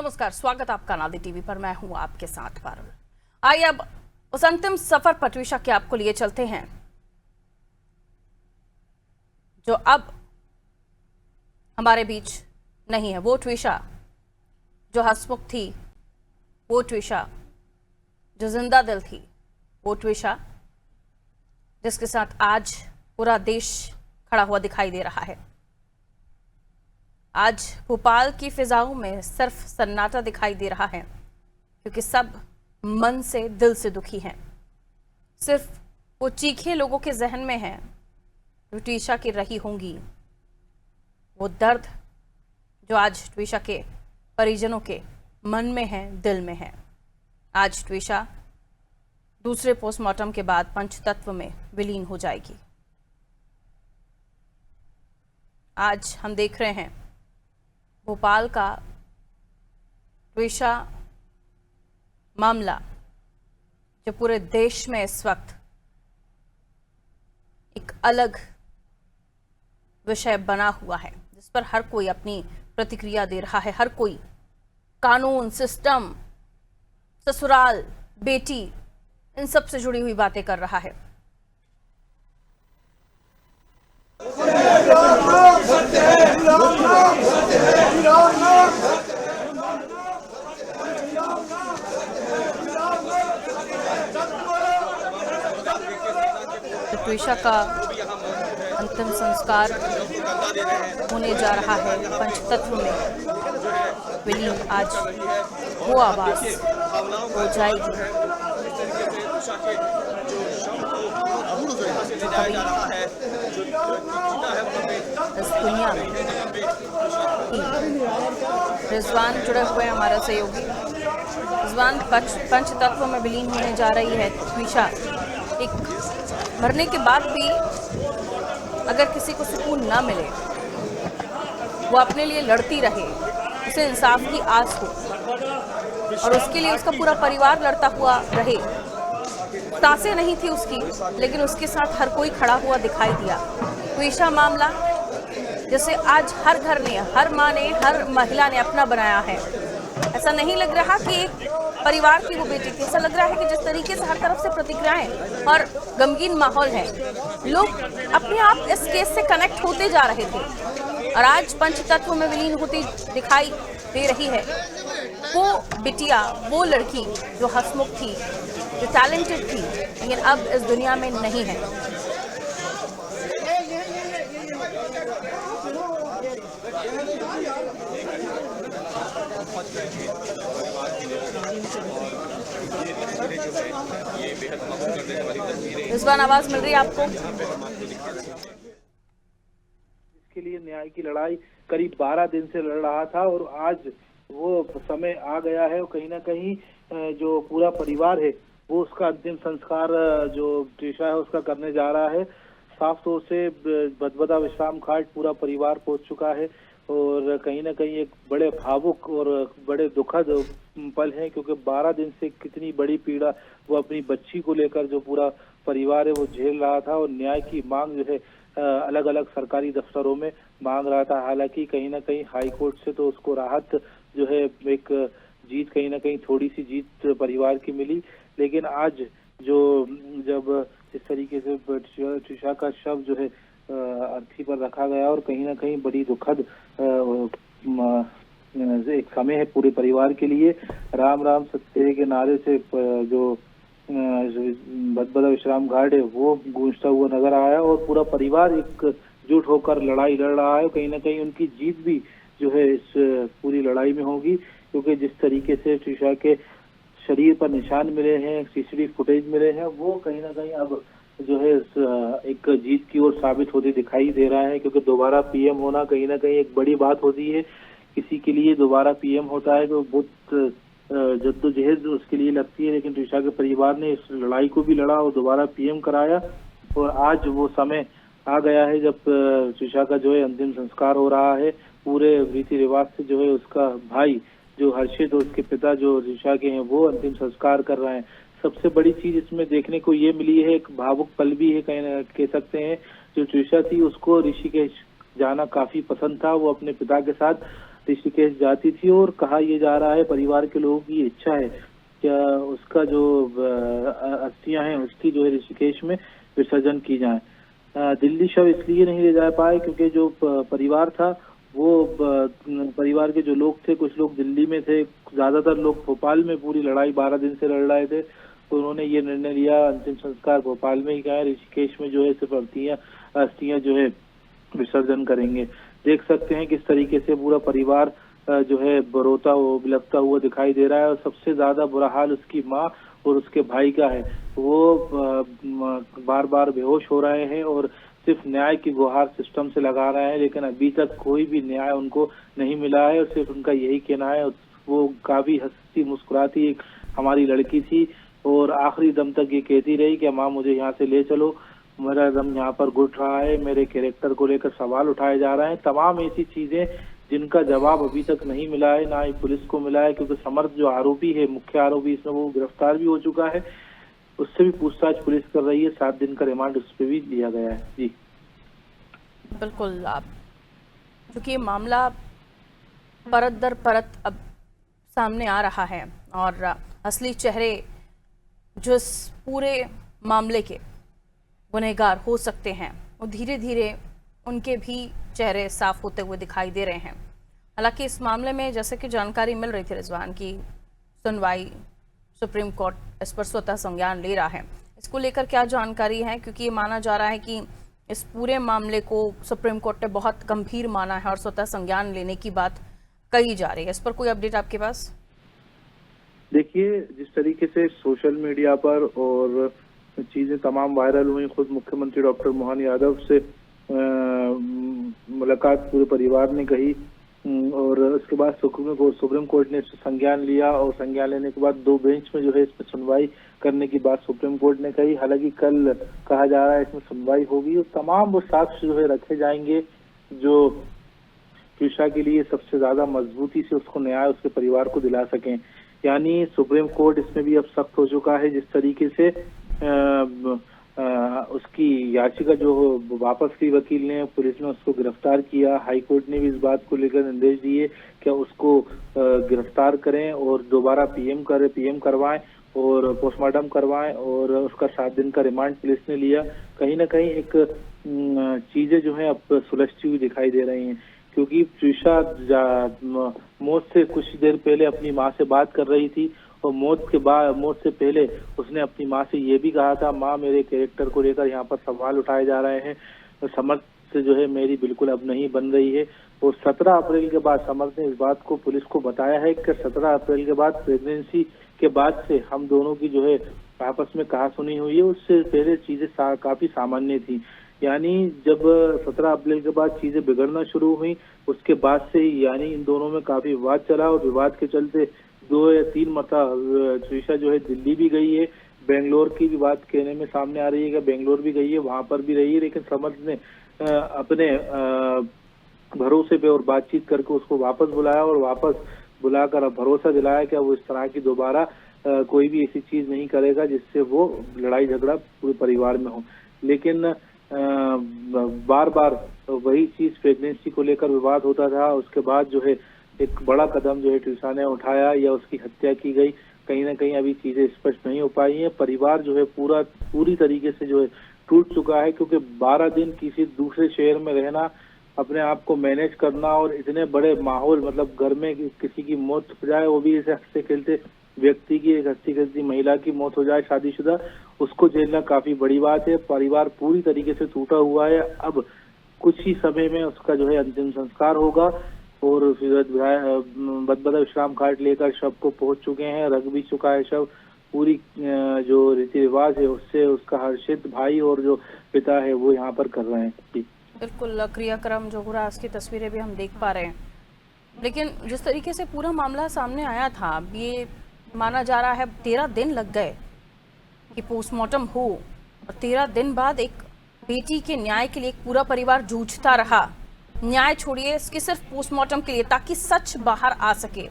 नमस्कार, स्वागत आपका नादी टीवी पर। मैं हूं आपके साथ पारुल। आइए अब उस अंतिम सफर पर ट्विशा के आपको लिए चलते हैं जो अब हमारे बीच नहीं है। वो ट्विशा जो हंसमुख थी, वो ट्विशा जो जिंदा दिल थी, वो ट्विशा जिसके साथ आज पूरा देश खड़ा हुआ दिखाई दे रहा है। आज भोपाल की फिजाओं में सिर्फ सन्नाटा दिखाई दे रहा है क्योंकि सब मन से, दिल से दुखी हैं। सिर्फ वो चीखें लोगों के जहन में हैं जो ट्विशा की रही होंगी, वो दर्द जो आज ट्विशा के परिजनों के मन में है, दिल में है। आज ट्विशा दूसरे पोस्टमार्टम के बाद पंचतत्व में विलीन हो जाएगी। आज हम देख रहे हैं भोपाल का ट्विशा मामला जो पूरे देश में इस वक्त एक अलग विषय बना हुआ है, जिस पर हर कोई अपनी प्रतिक्रिया दे रहा है। हर कोई कानून, सिस्टम, ससुराल, बेटी, इन सब से जुड़ी हुई बातें कर रहा है। ट्विशा का अंतिम संस्कार होने जा रहा है पंचतत्व में विलीन। आज वो आवाज हो जाएगी इस दुनिया में। रिजवान जुड़े हुए हमारा सहयोगी रिजवान। पंचतत्व में विलीन होने जा रही है ट्विशा। एक मरने के बाद भी अगर किसी को सुकून ना मिले, वो अपने लिए लड़ती रहे, उसे इंसाफ की आस हो और उसके लिए उसका पूरा परिवार लड़ता हुआ रहे। सांसें नहीं थी उसकी, लेकिन उसके साथ हर कोई खड़ा हुआ दिखाई दिया। ट्विशा मामला जैसे आज हर घर ने, हर माँ ने, हर महिला ने अपना बनाया है। ऐसा नहीं लग रहा कि एक परिवार की वो बेटी थी। ऐसा लग रहा है कि जिस तरीके से हर तरफ से प्रतिक्रियाएं और गमगीन माहौल है, लोग अपने आप इस केस से कनेक्ट होते जा रहे थे और आज पंचतत्व में विलीन होती दिखाई दे रही है वो बिटिया, वो लड़की जो हंसमुख थी, जो टैलेंटेड थी, लेकिन अब इस दुनिया में नहीं है। इस बार आवाज मिल रही है आपको? इसके लिए न्याय की लड़ाई करीब 12 दिन से लड़ रहा था और आज वो समय आ गया है। और कहीं ना कहीं जो पूरा परिवार है वो उसका अंतिम संस्कार जो ट्विशा है उसका करने जा रहा है। साफ तौर से भदभदा विश्राम घाट पूरा परिवार पहुंच चुका है और कहीं ना कहीं एक बड़े भावुक और बड़े दुखद पल है, क्योंकि 12 दिन से कितनी बड़ी पीड़ा वो अपनी बच्ची को लेकर जो पूरा परिवार है वो झेल रहा था और न्याय की मांग जो है अलग अलग सरकारी दफ्तरों में मांग रहा था। हालांकि कहीं ना कहीं हाई कोर्ट से तो उसको राहत जो है, एक जीत, कहीं ना कहीं थोड़ी सी जीत परिवार की मिली। लेकिन आज जो जब इस तरीके से ट्विशा का शव जो है अर्थी पर रखा गया और कहीं ना कहीं बड़ी दुखद एक समय है पूरे परिवार के लिए। राम राम सत्य के नारे से जो भदभदा विश्राम घाट है वो गूंजता हुआ नजर आया और पूरा परिवार एकजुट होकर लड़ाई लड़ रहा है। कहीं ना कहीं उनकी जीत भी जो है इस पूरी लड़ाई में होगी, क्योंकि जिस तरीके से ट्विशा के शरीर पर निशान मिले हैं, सीसीटीवी फुटेज मिले हैं, वो कहीं ना कहीं अब जो है एक जीत की ओर साबित होते दिखाई दे रहा है। क्योंकि दोबारा पीएम होना कहीं ना कहीं एक बड़ी बात होती है। किसी के लिए दोबारा पीएम होता है तो बहुत जद्दोजहद उसके लिए लगती है, लेकिन ट्विशा के परिवार ने इस लड़ाई को भी लड़ा और दोबारा पीएम कराया। और आज वो समय आ गया है जब ट्विशा का जो है अंतिम संस्कार हो रहा है। पूरे रीति रिवाज से जो है उसका भाई जो हर्षित और उसके पिता जो ट्विशा के हैं वो अंतिम संस्कार कर रहे हैं। सबसे बड़ी चीज इसमें देखने को ये मिली है, एक भावुक पल भी है कह सकते हैं। जो ट्विशा थी उसको ऋषिकेश जाना काफी पसंद था। वो अपने पिता के साथ ऋषिकेश जाती थी और कहा यह जा रहा है, परिवार के लोगों की इच्छा है क्या उसका जो अस्थियां हैं उसकी जो है ऋषिकेश में विसर्जन की जाए। दिल्ली शव इसलिए नहीं ले जा पाए क्योंकि जो परिवार था वो परिवार के जो लोग थे, कुछ लोग दिल्ली में थे, ज्यादातर लोग भोपाल में पूरी लड़ाई 12 दिन से लड़ रहे थे, तो उन्होंने ये निर्णय लिया अंतिम संस्कार भोपाल में ही किया, ऋषिकेश में जो है सिर्फ अस्थियां जो है विसर्जन करेंगे। देख सकते हैं किस तरीके से पूरा परिवार जो है रोता हुआ बिलखता हुआ दिखाई दे रहा है और सबसे ज्यादा बुरा हाल उसकी माँ और उसके भाई का है। वो बार बार बेहोश हो रहे हैं और सिर्फ न्याय की गुहार सिस्टम से लगा रहे हैं, लेकिन अभी तक कोई भी न्याय उनको नहीं मिला है और सिर्फ उनका यही कहना है। वो काफी हंसती मुस्कुराती एक हमारी लड़की थी और आखिरी दम तक ये कहती रही कि माँ मुझे यहाँ से ले चलो, मेरा दम यहाँ पर घुट रहा है, मेरे कैरेक्टर को लेकर सवाल उठाए जा रहे हैं। तमाम ऐसी चीजें जिनका जवाब अभी तक नहीं मिला है, ना ही पुलिस को मिला है, क्योंकि समर्थ जो आरोपी है, मुख्य आरोपी, इसमें वो गिरफ्तार भी हो चुका है, उससे भी पूछताछ पुलिस कर रही है। 7 दिन का रिमांड उस पर भी लिया गया है। जी बिल्कुल, आप क्योंकि मामला परत दर परत अब सामने आ रहा है और असली चेहरे जो इस पूरे मामले के गुनहगार हो सकते हैं वो धीरे धीरे उनके भी चेहरे साफ होते हुए दिखाई दे रहे हैं। हालांकि इस मामले में जैसे कि जानकारी मिल रही थी रिजवान की सुनवाई सुप्रीम कोर्ट इस पर स्वतः संज्ञान ले रहा है, इसको लेकर क्या जानकारी है? क्योंकि ये माना जा रहा है कि इस पूरे मामले को सुप्रीम कोर्ट ने बहुत गंभीर माना है और स्वतः संज्ञान लेने की बात कही जा रही है। इस पर कोई अपडेट आपके पास? देखिए, जिस तरीके से सोशल मीडिया पर और चीजें तमाम वायरल हुई, खुद मुख्यमंत्री डॉक्टर मोहन यादव से मुलाकात पूरे परिवार ने कही और उसके बाद सुप्रीम कोर्ट ने इसमें संज्ञान लिया और संज्ञान लेने के बाद 2 बेंच में जो है इस पर सुनवाई करने की बात सुप्रीम कोर्ट ने कही। हालांकि कल कहा जा रहा है इसमें सुनवाई होगी और तमाम वो साक्ष्य जो है रखे जाएंगे जो त्रिशा के लिए सबसे ज्यादा मजबूती से उसको न्याय उसके परिवार को दिला सकें। यानी सुप्रीम कोर्ट इसमें भी अब सख्त हो चुका है। जिस तरीके से उसकी याचिका जो वापस की वकील ने, पुलिस ने उसको गिरफ्तार किया, हाई कोर्ट ने भी इस बात को लेकर निर्देश दिए कि उसको गिरफ्तार करें और दोबारा पीएम करवाएं और पोस्टमार्टम करवाएं और उसका 7 दिन का रिमांड पुलिस ने लिया। कहीं ना कहीं एक चीजें जो है अब सुलझती हुई दिखाई दे रही हैं, क्योंकि त्रिशा मौत से कुछ देर पहले अपनी माँ से बात कर रही थी और मौत से पहले उसने अपनी माँ से ये भी कहा था, माँ मेरे कैरेक्टर को लेकर यहाँ पर सवाल उठाए जा रहे हैं, समर्थ से जो है मेरी बिल्कुल अब नहीं बन रही है। और 17 अप्रैल के बाद समर्थ ने इस बात को पुलिस को बताया है कि 17 अप्रैल के बाद प्रेगनेंसी के बाद से हम दोनों की जो है आपस में कहासुनी हुई है, उससे पहले चीजें काफी सामान्य थी। यानी जब 17 अप्रैल के बाद चीजें बिगड़ना शुरू हुई उसके बाद से ही यानी इन दोनों में काफी विवाद चला और विवाद के चलते 2 या 3 मरतबा त्रिशा जो है दिल्ली भी गई है, बेंगलोर की भी बात कहने में सामने आ रही है कि बेंगलोर भी गई है, वहां पर भी रही है, लेकिन समर्थ ने अपने भरोसे पे और बातचीत करके उसको वापस बुलाया और वापस बुलाकर भरोसा दिलाया कि वो इस तरह की दोबारा कोई भी ऐसी चीज नहीं करेगा जिससे वो लड़ाई झगड़ा पूरे परिवार में हो। लेकिन बार बार वही चीज प्रेगनेंसी को लेकर विवाद होता था। उसके बाद जो है एक बड़ा कदम जो है त्रिशा ने उठाया या उसकी हत्या की गई, कहीं ना कहीं अभी चीजें स्पष्ट नहीं हो पाई हैं। परिवार जो है पूरी तरीके से जो है टूट चुका है, क्योंकि 12 दिन किसी दूसरे शहर में रहना, अपने आप को मैनेज करना और इतने बड़े माहौल, मतलब घर में किसी की मौत हो जाए, वो भी ऐसे हंसते खेलते व्यक्ति की, एक हंसती खेलती महिला की मौत हो जाए शादीशुदा, उसको झेलना काफी बड़ी बात है। परिवार पूरी तरीके से टूटा हुआ है। अब कुछ ही समय में उसका जो है अंतिम संस्कार होगा और बदबदा विश्राम घाट लेकर शव को पहुंच चुके हैं, रख भी चुका है शव। पूरी जो रीति रिवाज है उससे उसका हर्षित भाई और जो पिता है वो यहाँ पर कर रहे हैं। बिल्कुल, क्रियाक्रम जो हो रहा है उसकी तस्वीरें भी हम देख पा रहे हैं। लेकिन जिस तरीके से पूरा मामला सामने आया था, ये माना जा रहा है 13 दिन लग गए कि पोस्टमार्टम हो और 13 दिन बाद एक बेटी के न्याय के लिए एक पूरा परिवार जूझता रहा। न्याय छोड़िए, इसके सिर्फ पोस्टमार्टम के लिए, ताकि सच बाहर आ सके।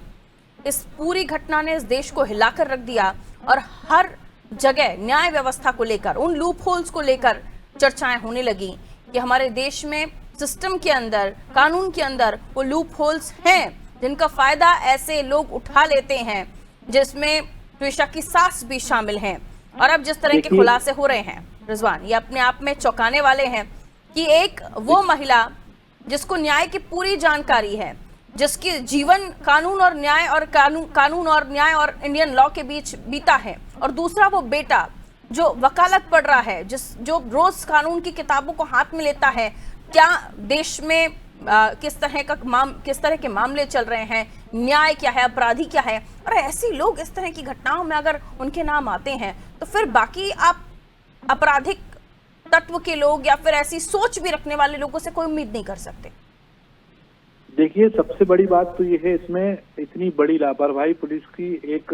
इस पूरी घटना ने इस देश को हिलाकर रख दिया और हर जगह न्याय व्यवस्था को लेकर, उन लूप होल्स को लेकर चर्चाएं होने लगी कि हमारे देश में सिस्टम के अंदर, कानून के अंदर वो लूप होल्स हैं जिनका फायदा ऐसे लोग उठा लेते हैं, जिसमें ट्विशा की सास भी शामिल हैं। और अब जिस तरह के खुलासे हो रहे हैं रिजवान, ये अपने आप में चौंकाने वाले हैं कि एक वो महिला जिसको न्याय की पूरी जानकारी है, जिसकी जीवन कानून और न्याय और कानून और न्याय और इंडियन लॉ के बीच बीता है, और दूसरा वो बेटा जो वकालत पढ़ रहा है, जो रोज कानून की किताबों को हाथ में लेता है। क्या देश में किस तरह के मामले चल रहे हैं, न्याय क्या है, अपराधी क्या है, और ऐसे लोग इस तरह की घटनाओं में अगर उनके नाम आते हैं तो फिर बाकी आप आपराधिक तत्व के लोग या फिर ऐसी सोच भी रखने वाले लोगों से कोई उम्मीद नहीं कर सकते। देखिए, सबसे बड़ी बात तो ये है इसमें, इतनी बड़ी लापरवाही पुलिस की। एक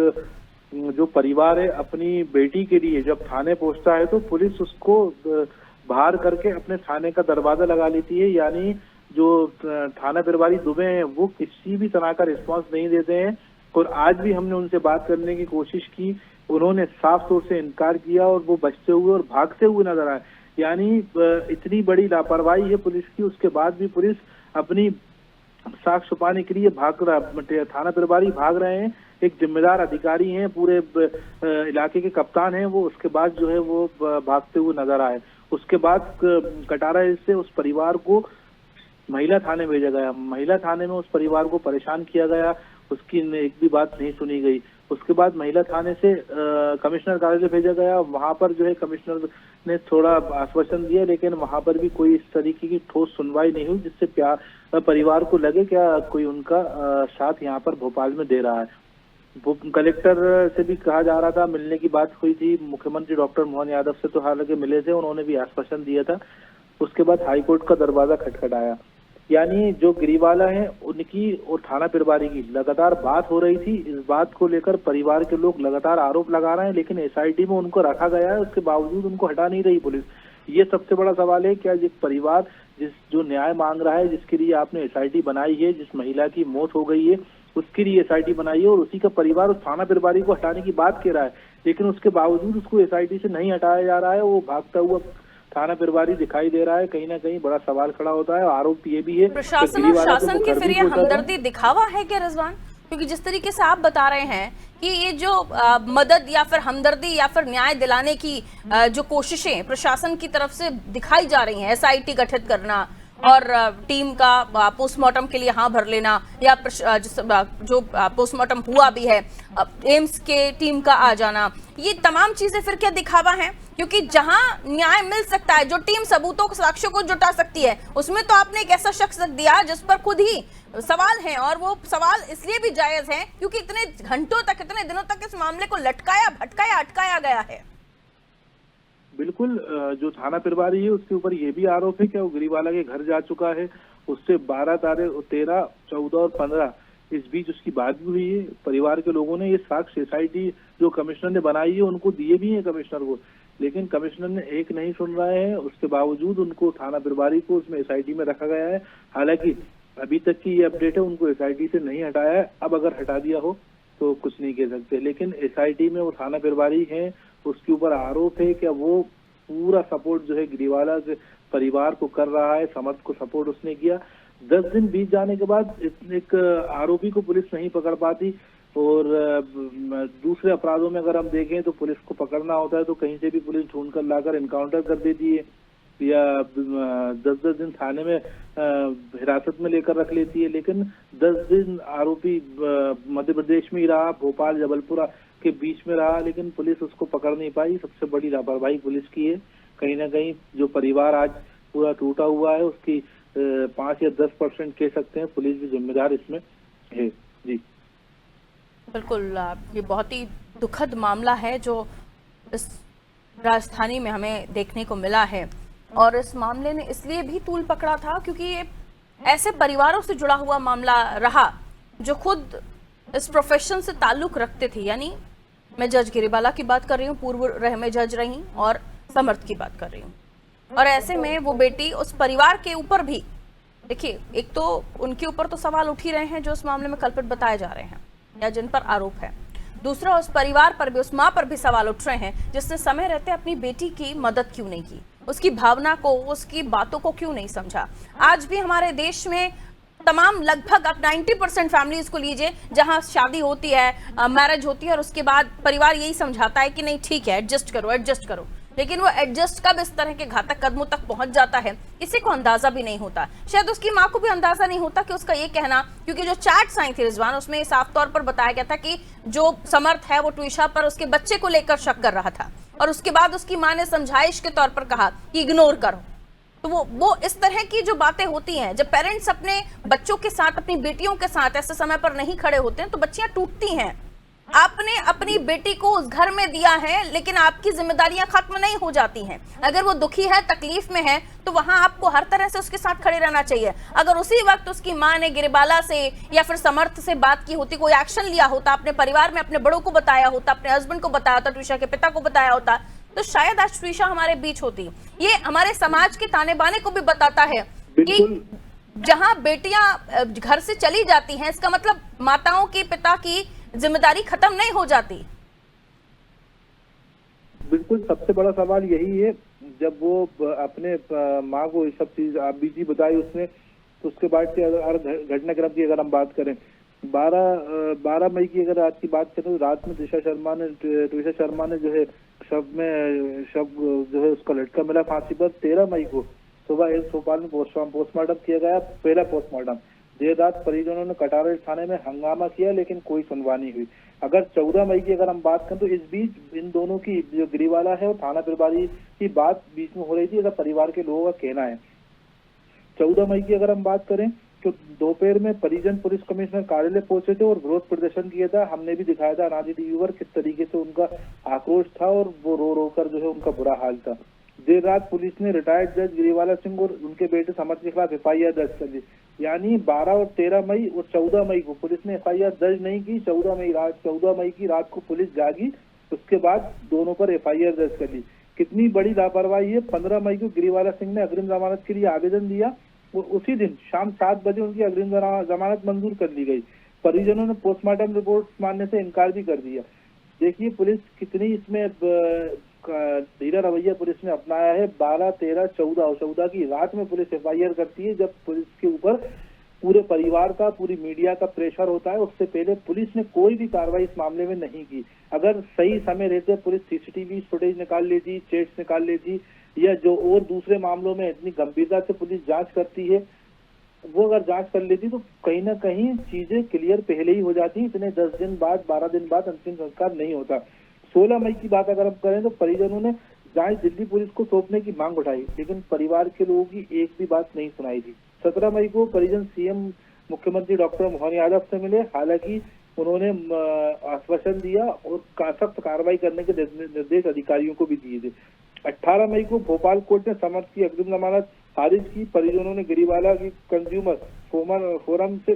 जो परिवार है अपनी बेटी के लिए जब थाने पहुंचता है तो पुलिस उसको बाहर करके अपने थाने का दरवाजा लगा लेती है। यानी जो थाना प्रभारी दुबे हैं वो किसी भी तरह का रिस्पांस नहीं देते हैं। और आज भी हमने उनसे बात करने की कोशिश की, उन्होंने साफ तौर से इनकार किया और वो बचते हुए और भागते हुए नजर आए। यानी इतनी बड़ी लापरवाही है पुलिस की, उसके बाद भी पुलिस अपनी साक्ष्य छुपाने के लिए थाना प्रभारी भाग रहे हैं। एक जिम्मेदार अधिकारी हैं, पूरे इलाके के कप्तान हैं वो, उसके बाद जो है वो भागते हुए नजर आए। उसके बाद कटारा से उस परिवार को महिला थाने भेजा गया। महिला थाने में उस परिवार को परेशान किया गया, उसकी एक भी बात नहीं सुनी गई। उसके बाद महिला थाने से कमिश्नर कार्यालय भेजा गया। वहां पर जो है कमिश्नर ने थोड़ा आश्वासन दिया, लेकिन वहां पर भी कोई इस तरीके की ठोस सुनवाई नहीं हुई जिससे परिवार को लगे क्या कोई उनका साथ यहाँ पर भोपाल में दे रहा है। कलेक्टर से भी कहा जा रहा था, मिलने की बात हुई थी, मुख्यमंत्री डॉक्टर मोहन यादव से तो हालांकि मिले थे, उन्होंने भी आश्वासन दिया था। उसके बाद हाईकोर्ट का दरवाजा खटखटाया। यानी जो गिरीवाला है उनकी और थाना प्रभारी की लगातार बात हो रही थी। इस बात को लेकर परिवार के लोग लगातार आरोप लगा रहे हैं, लेकिन एसआईटी में उनको रखा गया है, उसके बावजूद उनको हटा नहीं रही पुलिस। ये सबसे बड़ा सवाल है, क्या ये परिवार जो न्याय मांग रहा है, जिसके लिए आपने एसआईटी बनाई है, जिस महिला की मौत हो गई है उसके लिए एसआईटी बनाई है, और उसी का परिवार उस थाना प्रभारी को हटाने की बात कह रहा है, लेकिन उसके बावजूद उसको एसआईटी से नहीं हटाया जा रहा है। वो भागता हुआ थाना प्रभारी दिखाई दे रहा है। कहीं ना कहीं बड़ा सवाल खड़ा होता है। आरोप ये भी है प्रशासन और शासन के फिर ये हमदर्दी दिखावा है क्या रिजवान? क्योंकि जिस तरीके से आप बता रहे हैं कि ये जो मदद या फिर हमदर्दी या फिर न्याय दिलाने की जो कोशिशें प्रशासन की तरफ से दिखाई जा रही हैं, एसआईटी गठित करना और टीम का पोस्टमार्टम के लिए हाँ भर लेना, या जो पोस्टमार्टम हुआ भी है एम्स के टीम का आ जाना, ये तमाम चीजें फिर क्या दिखावा है? क्योंकि जहां न्याय मिल सकता है, जो टीम सबूतों साक्ष्यों को जुटा सकती है, उसमें तो आपने एक ऐसा शख्स रख दिया जिस पर खुद ही सवाल हैं, और वो सवाल इसलिए भी जायज हैं क्योंकि इतने घंटों तक, इतने दिनों तक इस मामले को लटकाया भटकाया अटकाया गया है। बिल्कुल, जो थाना प्रभारी है उसके ऊपर ये भी आरोप है कि वो गिरीवाला के घर जा चुका है, उससे 12 तारीख 13, 14 और 15 इस बीच उसकी बात भी हुई है। परिवार के लोगों ने ये साक्ष्य एसआईटी जो कमिश्नर ने बनाई है उनको दिए भी हैं कमिश्नर को, लेकिन कमिश्नर ने एक नहीं सुन रहे हैं। उसके बावजूद उनको थाना प्रभारी को उसमें एसआईटी में रखा गया है। हालांकि अभी तक की ये अपडेट है, उनको एसआईटी से नहीं हटाया है। अब अगर हटा दिया हो तो कुछ नहीं कह सकते, लेकिन एसआईटी में वो थाना प्रभारी है, उसके ऊपर आरोप है कि वो पूरा सपोर्ट जो है गिरीवाला के परिवार को कर रहा है, समर्थ को सपोर्ट उसने किया। 10 दिन बीत जाने के बाद एक आरोपी को पुलिस नहीं पकड़ पाती, और दूसरे अपराधों में अगर हम देखें तो पुलिस को पकड़ना होता है तो कहीं से भी पुलिस ढूंढ कर लाकर इनकाउंटर कर देती है, या 10-10 दिन थाने में हिरासत में लेकर रख लेती है। लेकिन 10 दिन आरोपी मध्य प्रदेश में ही रहा, भोपाल जबलपुर के बीच में रहा, लेकिन पुलिस उसको पकड़ नहीं पाई। सबसे बड़ी लापरवाही पुलिस की है। कहीं ना कहीं जो परिवार आज पूरा टूटा हुआ है उसकी 5 या 10% कह सकते हैं पुलिस भी जिम्मेदार इसमें है। जी बिल्कुल, ये बहुत ही दुखद मामला है जो इस राजधानी में हमें देखने को मिला है, और इस मामले ने इसलिए भी तूल पकड़ा था क्योंकि ये ऐसे परिवारों से जुड़ा हुआ मामला रहा जो खुद इस प्रोफेशन से ताल्लुक रखते थे। यानी मैं जज गिरीवाला की बात कर रही हूँ, पूर्व रहमे जज रही, और समर्थ की बात कर रही हूँ। और ऐसे में वो बेटी उस परिवार के ऊपर भी, देखिए, एक तो उनके ऊपर तो सवाल उठ ही रहे हैं जो इस मामले में कल्पित बताए जा रहे हैं या जिन पर आरोप है, दूसरा उस परिवार पर भी, उस माँ पर भी सवाल उठ रहे हैं जिसने समय रहते अपनी बेटी की मदद क्यों नहीं की, उसकी भावना को, उसकी बातों को क्यों नहीं समझा। आज भी हमारे देश में तमाम लगभग आप 90% फैमिलीज को लीजिए जहां शादी होती है, मैरिज होती है और उसके बाद परिवार यही समझाता है कि नहीं ठीक है एडजस्ट करो एडजस्ट करो, लेकिन वो एडजस्ट कब इस तरह के घातक कदमों तक पहुंच जाता है किसी को अंदाजा भी नहीं होता। शायद उसकी मां को भी अंदाजा नहीं होता कि उसका ये कहना, क्योंकि जो चैट्स आई थी रिजवान उसमें साफ तौर पर बताया गया था कि जो समर्थ है वो ट्विशा पर उसके बच्चे को लेकर शक कर रहा था और उसके बाद उसकी मां ने समझाइश के तौर पर कहा कि इग्नोर करो। तो वो इस तरह की जो बातें होती हैं, जब पेरेंट्स अपने बच्चों के साथ अपनी बेटियों के साथ ऐसे समय पर नहीं खड़े होते हैं तो बच्चियां टूटती हैं। आपने अपनी बेटी को उस घर में दिया है लेकिन आपकी जिम्मेदारियां खत्म नहीं हो जाती हैं। अगर वो दुखी है, तकलीफ में है, तो वहां आपको हर तरह से उसके साथ खड़े रहना चाहिए। अगर उसी वक्त उसकी मां ने गिरिबाला से या फिर समर्थ से बात की होती, कोई एक्शन लिया होता, अपने परिवार में अपने बड़ों को बताया होता, अपने हस्बैंड को बताया होता, ट्विशा के पिता को बताया होता, तो शायद आज ट्विशा हमारे बीच होती। ये हमारे समाज के ताने बाने को भी बताता है कि जहां बेटियां घर से चली जाती हैं, इसका मतलब माताओं की, पिता की जिम्मेदारी खत्म नहीं हो जाती। बिल्कुल, सबसे बड़ा सवाल यही है, जब वो अपने माँ को ये सब चीज आप बीजी बताई उसने, तो उसके बाद से अगर घटनाक्रम की अगर हम बात करें, 12 मई की अगर आज की बात करें तो रात में ट्विशा शर्मा ने जो है शव जो है उसका लटका मिला फांसी पर। 13 मई को सुबह भोपाल में पोस्टमार्टम किया गया, पहला पोस्टमार्टम। देर रात परिजनों ने कटारा थाने में हंगामा किया लेकिन कोई सुनवाई नहीं हुई। अगर 14 मई की अगर हम बात करें तो इस बीच इन दोनों की जो गिरिवाला है और थाना प्रभारी की बात बीच में हो रही थी, ऐसा परिवार के लोगों का कहना है। 14 मई की अगर हम बात करें तो दोपहर में परिजन पुलिस कमिश्नर कार्यालय पहुंचे थे और विरोध प्रदर्शन किया था। हमने भी दिखाया था अनाजी टीवी पर किस तरीके से उनका आक्रोश था और वो रो कर जो है उनका बुरा हाल था। देर रात पुलिस ने रिटायर्ड जज गिरिवाला सिंह और उनके बेटे समर्थ के खिलाफ FIR दर्ज कर दी। यानी 12 और 13 मई और 14 मई को पुलिस ने FIR दर्ज नहीं की। 14 मई की रात को पुलिस जागी, उसके बाद दोनों पर FIR दर्ज कर दी। कितनी बड़ी लापरवाही है। 15 मई को गिरिवाला सिंह ने अग्रिम जमानत के लिए आवेदन दिया और उसी दिन शाम 7 बजे उनकी अग्रिम जमानत मंजूर कर ली गई। परिजनों ने पोस्टमार्टम रिपोर्ट मानने से इनकार भी कर दिया। देखिए पुलिस कितनी इसमें धीरा रवैया पुलिस ने अपनाया है। 12, 13, 14 और 14 की रात में पुलिस FIR करती है, जब पुलिस के ऊपर पूरे परिवार का, पूरी मीडिया का प्रेशर होता है। उससे पहले पुलिस ने कोई भी कार्रवाई इस मामले में नहीं की। अगर सही समय रहते पुलिस CCTV फुटेज निकाल लेती, चैट्स निकाल लेती, या जो और दूसरे मामलों में इतनी गंभीरता से पुलिस जांच करती है, वो अगर जांच कर लेती तो कहीं ना कहीं चीजें क्लियर पहले ही हो जाती। इतने 10 दिन बाद, 12 दिन बाद अंतिम संस्कार नहीं होता। 16 मई की बात अगर हम करें तो परिजनों ने जांच दिल्ली पुलिस को सौंपने की मांग उठाई, लेकिन परिवार के लोगों की एक भी बात नहीं सुनाई थी। 17 मई को परिजन CM मुख्यमंत्री डॉक्टर मोहन यादव से मिले, हालांकि उन्होंने आश्वासन दिया और सख्त कार्रवाई करने के निर्देश अधिकारियों को भी दिए थे। 18 मई को भोपाल कोर्ट ने समर्थ की अग्रिम जमानत खारिज की। परिजनों ने गिरिवाला की कंज्यूमर फोरम से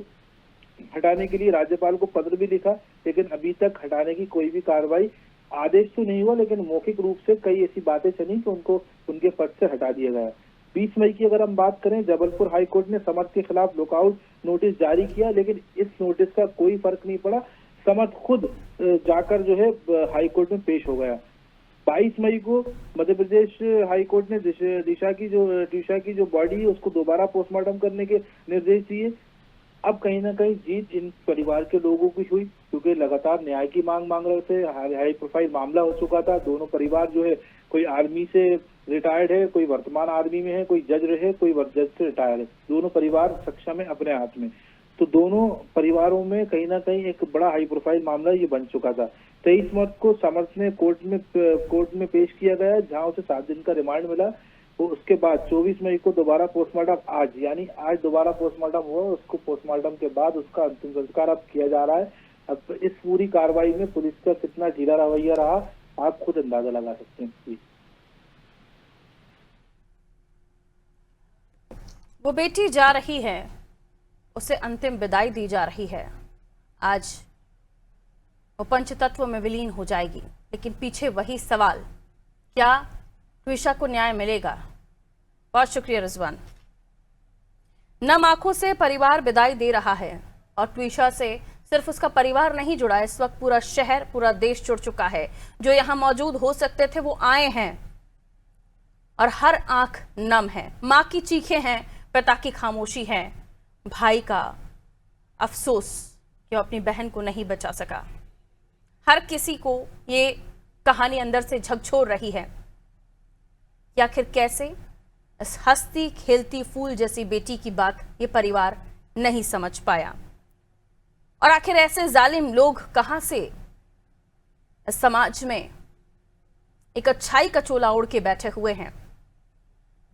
हटाने के लिए राज्यपाल को पत्र भी लिखा, लेकिन अभी तक हटाने की कोई भी कार्रवाई, आदेश तो नहीं हुआ, लेकिन मौखिक रूप से कई ऐसी बातें चली कि उनको उनके पद से हटा दिया गया। 20 मई की अगर हम बात करें, जबलपुर हाईकोर्ट ने समर्थ के खिलाफ लुकआउट नोटिस जारी किया, लेकिन इस नोटिस का कोई फर्क नहीं पड़ा। समर्थ खुद जाकर जो है हाईकोर्ट में पेश हो गया। 22 मई को मध्य प्रदेश हाईकोर्ट ने ट्विशा की जो बॉडी है उसको दोबारा पोस्टमार्टम करने के निर्देश दिए। अब कहीं ना कहीं जीत इन परिवार के लोगों की हुई, क्योंकि लगातार न्याय की मांग रहे थे। हाई प्रोफाइल मामला हो चुका था। दोनों परिवार जो है, कोई आर्मी से रिटायर्ड है, कोई वर्तमान आर्मी में है, कोई जज रहे, कोई जज से रिटायर है। दोनों परिवार सक्षम है अपने हाथ में। तो दोनों परिवारों में कहीं ना कहीं एक बड़ा हाई प्रोफाइल मामला ये बन चुका था। 23 मार्च को समर्थ ने कोर्ट में पेश किया गया, जहां उसे 7 दिन का रिमांड मिला। तो उसके बाद 24 मई को दोबारा पोस्टमार्टम, आज दोबारा पोस्टमार्टम हुआ। उसको पोस्टमार्टम के बाद उसका अंतिम संस्कार अब किया जा रहा है। अब इस पूरी कार्रवाई में पुलिस का कितना ढीला रवैया रहा, आप खुद अंदाजा लगा सकते हैं। वो बेटी जा रही है, उसे अंतिम विदाई दी जा रही है। आज वो पंचतत्व में विलीन हो जाएगी, लेकिन पीछे वही सवाल, क्या ट्विशा को न्याय मिलेगा? बहुत शुक्रिया रिजवान। नम आंखों से परिवार विदाई दे रहा है और ट्विशा से सिर्फ उसका परिवार नहीं जुड़ा, इस वक्त पूरा शहर, पूरा देश जुड़ चुका है। जो यहां मौजूद हो सकते थे वो आए हैं और हर आंख नम है। मां की चीखें हैं, पिता की खामोशी है भाई का अफसोस कि वो अपनी बहन को नहीं बचा सका। हर किसी को ये कहानी अंदर से झकझोर रही है कि आखिर कैसे इस हंसती खेलती फूल जैसी बेटी की बात ये परिवार नहीं समझ पाया, और आखिर ऐसे जालिम लोग कहां से इस समाज में एक अच्छाई का चोला ओढ़ के बैठे हुए हैं,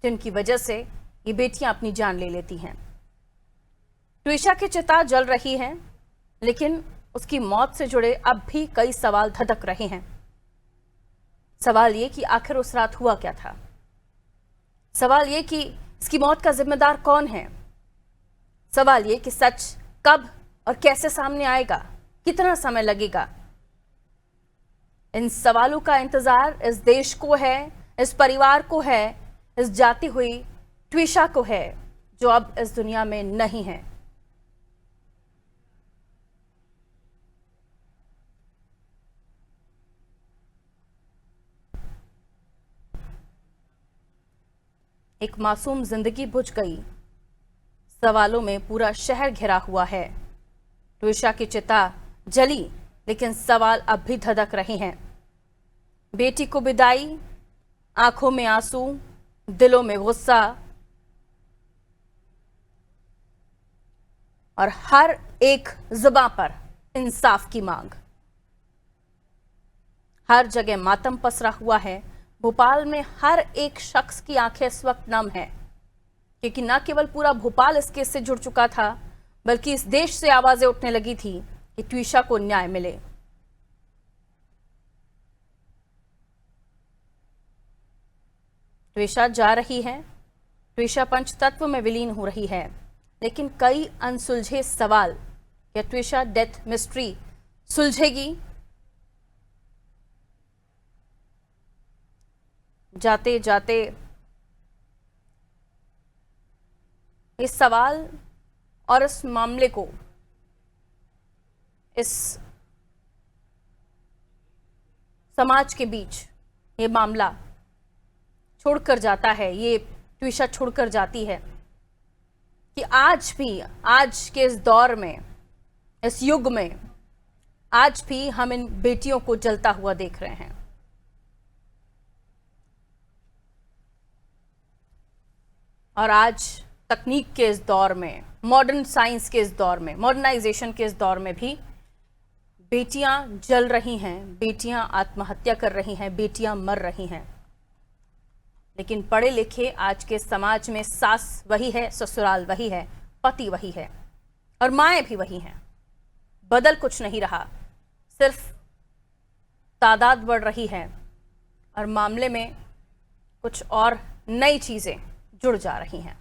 जिनकी वजह से ये बेटियां अपनी जान ले लेती हैं। ट्विशा की चिता जल रही है, लेकिन उसकी मौत से जुड़े अब भी कई सवाल धधक रहे हैं। सवाल ये कि आखिर उस रात हुआ क्या था। सवाल ये कि इसकी मौत का जिम्मेदार कौन है। सवाल ये कि सच कब और कैसे सामने आएगा, कितना समय लगेगा। इन सवालों का इंतजार इस देश को है, इस परिवार को है, इस जाती हुई ट्विशा को है, जो अब इस दुनिया में नहीं है। एक मासूम जिंदगी बुझ गई, सवालों में पूरा शहर घिरा हुआ है। ट्विशा की चिता जली, लेकिन सवाल अब भी धधक रहे हैं। बेटी को विदाई, आंखों में आंसू, दिलों में गुस्सा, और हर एक जुबां पर इंसाफ की मांग। हर जगह मातम पसरा हुआ है। भोपाल में हर एक शख्स की आंखें इस वक्त नम है, क्योंकि न केवल पूरा भोपाल इस केस से जुड़ चुका था, बल्कि इस देश से आवाजें उठने लगी थी कि ट्विशा को न्याय मिले। ट्विशा जा रही है, ट्विशा पंचतत्व में विलीन हो रही है, लेकिन कई अनसुलझे सवाल। क्या ट्विशा डेथ मिस्ट्री सुलझेगी? जाते जाते इस सवाल और इस मामले को, इस समाज के बीच ये मामला छोड़कर जाता है, ये ट्विशा छोड़कर जाती है कि आज भी, आज के इस दौर में, इस युग में, आज भी हम इन बेटियों को जलता हुआ देख रहे हैं। और आज तकनीक के इस दौर में, मॉडर्न साइंस के इस दौर में, मॉडर्नाइजेशन के इस दौर में भी बेटियां जल रही हैं, बेटियां आत्महत्या कर रही हैं, बेटियां मर रही हैं। लेकिन पढ़े लिखे आज के समाज में सास वही है, ससुराल वही है, पति वही है, और माएँ भी वही हैं। बदल कुछ नहीं रहा, सिर्फ तादाद बढ़ रही है और मामले में कुछ और नई चीजें जुड़ जा रही हैं।